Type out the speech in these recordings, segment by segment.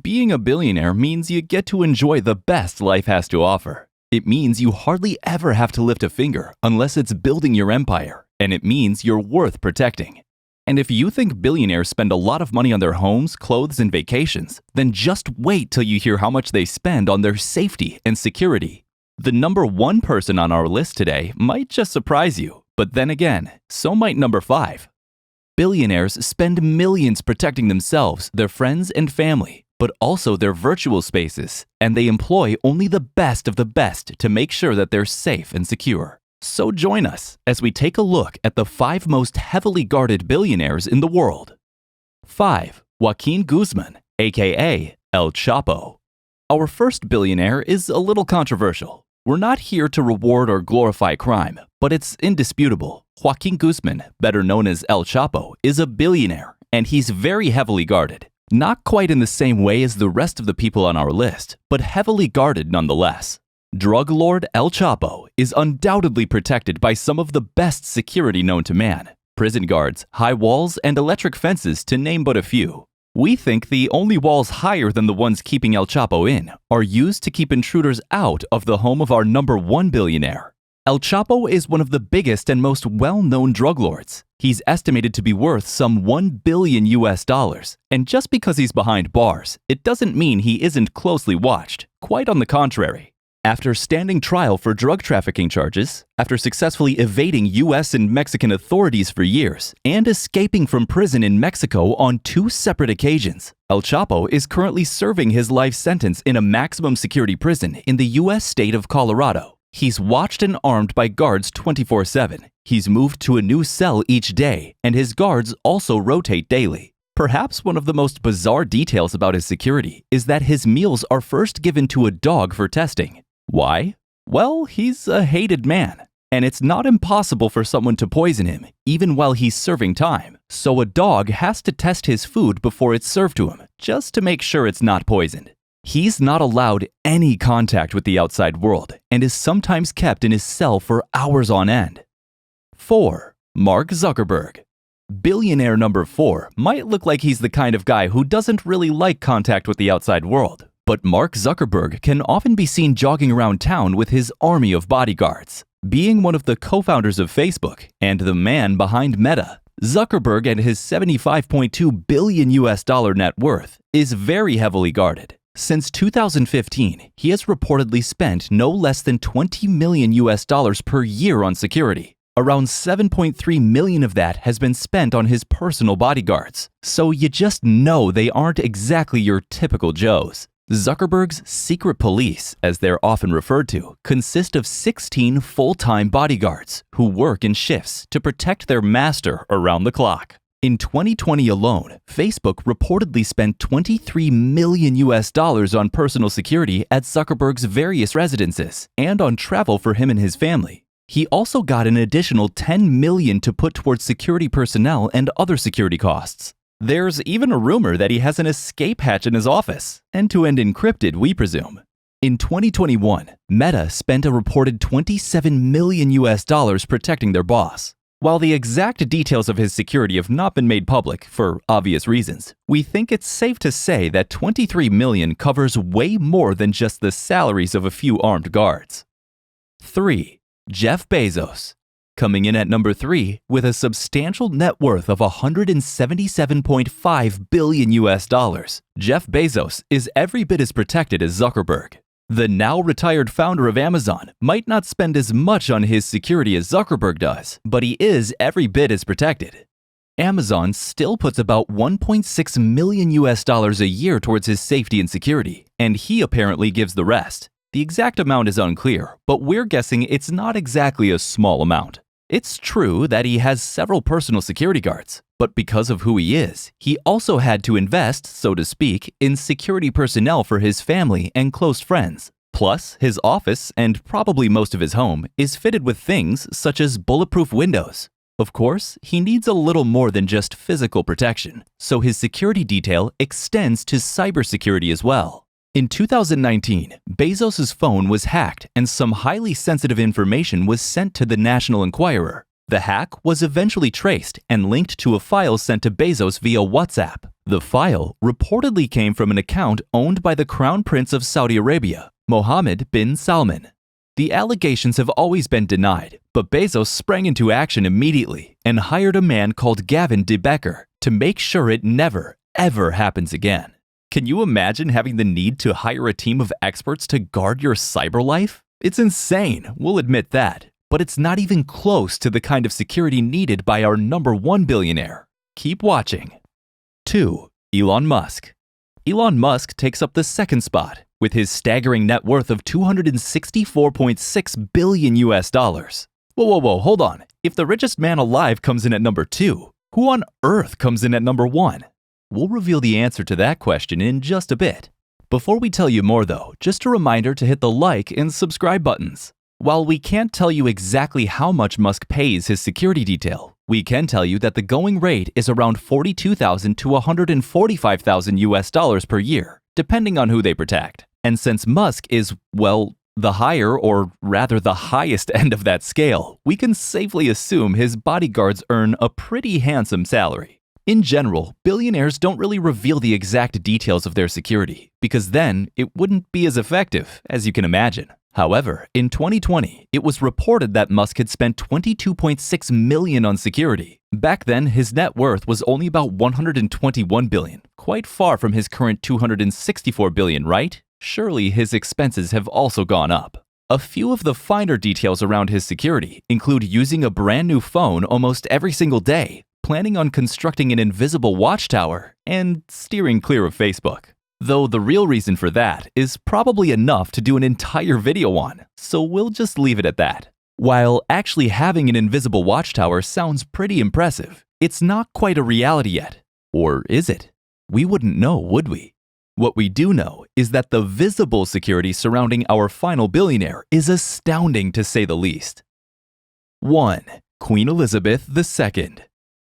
Being a billionaire means you get to enjoy the best life has to offer. It means you hardly ever have to lift a finger unless it's building your empire, and it means you're worth protecting. And if you think billionaires spend a lot of money on their homes, clothes, and vacations, then just wait till you hear how much they spend on their safety and security. The number one person on our list today might just surprise you, but then again, so might number 5. Billionaires spend millions protecting themselves, their friends, and family, but also their virtual spaces, and they employ only the best of the best to make sure that they're safe and secure. So join us as we take a look at the 5 most heavily guarded billionaires in the world. 5. Joaquin Guzman, aka El Chapo. Our first billionaire is a little controversial. We're not here to reward or glorify crime, but it's indisputable. Joaquin Guzman, better known as El Chapo, is a billionaire, and he's very heavily guarded. Not quite in the same way as the rest of the people on our list, but heavily guarded nonetheless. Drug lord El Chapo is undoubtedly protected by some of the best security known to man. Prison guards, high walls, and electric fences to name but a few. We think the only walls higher than the ones keeping El Chapo in are used to keep intruders out of the home of our number 1 billionaire. El Chapo is one of the biggest and most well-known drug lords. He's estimated to be worth some $1 billion, and just because he's behind bars, it doesn't mean he isn't closely watched. Quite on the contrary. After standing trial for drug trafficking charges, after successfully evading U.S. and Mexican authorities for years, and escaping from prison in Mexico on 2 separate occasions, El Chapo is currently serving his life sentence in a maximum security prison in the U.S. state of Colorado. He's watched and armed by guards 24/7. He's moved to a new cell each day, and his guards also rotate daily. Perhaps one of the most bizarre details about his security is that his meals are first given to a dog for testing. Why? Well, he's a hated man, and it's not impossible for someone to poison him, even while he's serving time. So a dog has to test his food before it's served to him, just to make sure it's not poisoned. He's not allowed any contact with the outside world, and is sometimes kept in his cell for hours on end. 4. Mark Zuckerberg. Billionaire number 4 might look like he's the kind of guy who doesn't really like contact with the outside world. But Mark Zuckerberg can often be seen jogging around town with his army of bodyguards. Being one of the co-founders of Facebook and the man behind Meta, Zuckerberg and his $75.2 billion net worth is very heavily guarded. Since 2015, he has reportedly spent no less than $20 million per year on security. Around 7.3 million of that has been spent on his personal bodyguards. So you just know they aren't exactly your typical Joes. Zuckerberg's secret police, as they're often referred to, consist of 16 full-time bodyguards who work in shifts to protect their master around the clock. In 2020 alone, Facebook reportedly spent $23 million on personal security at Zuckerberg's various residences and on travel for him and his family. He also got an additional $10 million to put towards security personnel and other security costs. There's even a rumor that he has an escape hatch in his office, end-to-end encrypted, we presume. In 2021, Meta spent a reported $27 million protecting their boss. While the exact details of his security have not been made public for obvious reasons, we think it's safe to say that $23 million covers way more than just the salaries of a few armed guards. 3. Jeff Bezos. Coming in at number 3 with a substantial net worth of $177.5 billion, Jeff Bezos is every bit as protected as Zuckerberg. The now retired founder of Amazon might not spend as much on his security as Zuckerberg does, but he is every bit as protected. Amazon still puts about $1.6 million a year towards his safety and security, and he apparently gives the rest. The exact amount is unclear, but we're guessing it's not exactly a small amount. It's true that he has several personal security guards, but because of who he is, he also had to invest, so to speak, in security personnel for his family and close friends. Plus, his office, and probably most of his home, is fitted with things such as bulletproof windows. Of course, he needs a little more than just physical protection, so his security detail extends to cybersecurity as well. In 2019, Bezos' phone was hacked and some highly sensitive information was sent to the National Enquirer. The hack was eventually traced and linked to a file sent to Bezos via WhatsApp. The file reportedly came from an account owned by the Crown Prince of Saudi Arabia, Mohammed bin Salman. The allegations have always been denied, but Bezos sprang into action immediately and hired a man called Gavin de Becker to make sure it never, ever happens again. Can you imagine having the need to hire a team of experts to guard your cyber life? It's insane, we'll admit that, but it's not even close to the kind of security needed by our number one billionaire. Keep watching. 2. Elon Musk. Elon Musk takes up the second spot with his staggering net worth of $264.6 billion US. Whoa, hold on. If the richest man alive comes in at number 2, who on earth comes in at number 1? We'll reveal the answer to that question in just a bit. Before we tell you more though, just a reminder to hit the like and subscribe buttons. While we can't tell you exactly how much Musk pays his security detail, we can tell you that the going rate is around $42,000 to $145,000 US per year, depending on who they protect. And since Musk is, well, the higher, or rather the highest end of that scale, we can safely assume his bodyguards earn a pretty handsome salary. In general, billionaires don't really reveal the exact details of their security, because then it wouldn't be as effective, as you can imagine. However, in 2020, it was reported that Musk had spent $22.6 million on security. Back then, his net worth was only about $121 billion, quite far from his current $264 billion, right? Surely his expenses have also gone up. A few of the finer details around his security include using a brand new phone almost every single day, planning on constructing an invisible watchtower, and steering clear of Facebook. Though the real reason for that is probably enough to do an entire video on, so we'll just leave it at that. While actually having an invisible watchtower sounds pretty impressive, it's not quite a reality yet. Or is it? We wouldn't know, would we? What we do know is that the visible security surrounding our final billionaire is astounding to say the least. 1. Queen Elizabeth II.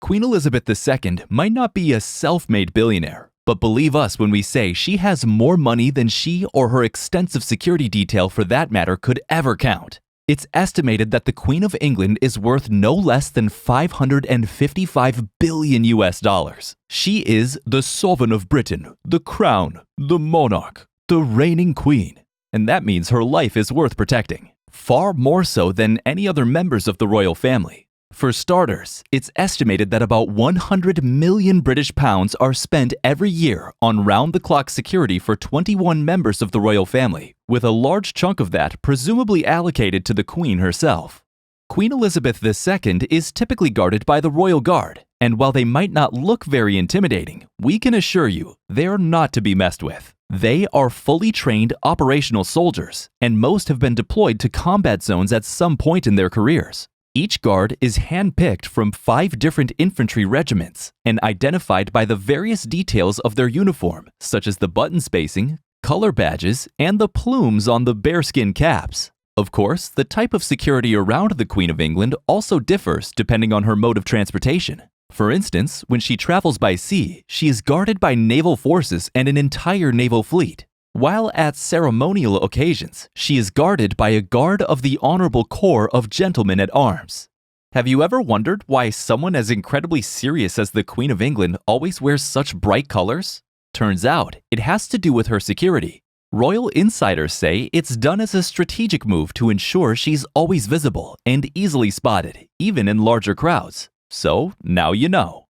Queen Elizabeth II might not be a self-made billionaire, but believe us when we say she has more money than she or her extensive security detail for that matter could ever count. It's estimated that the Queen of England is worth no less than $555 billion US. She is the sovereign of Britain, the crown, the monarch, the reigning queen. And that means her life is worth protecting, far more so than any other members of the royal family. For starters, it's estimated that about 100 million British pounds are spent every year on round-the-clock security for 21 members of the royal family, with a large chunk of that presumably allocated to the Queen herself. Queen Elizabeth II is typically guarded by the Royal Guard, and while they might not look very intimidating, we can assure you they are not to be messed with. They are fully trained operational soldiers, and most have been deployed to combat zones at some point in their careers. Each guard is handpicked from 5 different infantry regiments and identified by the various details of their uniform, such as the button spacing, color badges, and the plumes on the bearskin caps. Of course, the type of security around the Queen of England also differs depending on her mode of transportation. For instance, when she travels by sea, she is guarded by naval forces and an entire naval fleet. While at ceremonial occasions, she is guarded by a guard of the Honorable Corps of Gentlemen at Arms. Have you ever wondered why someone as incredibly serious as the Queen of England always wears such bright colors? Turns out, it has to do with her security. Royal insiders say it's done as a strategic move to ensure she's always visible and easily spotted, even in larger crowds. So, now you know.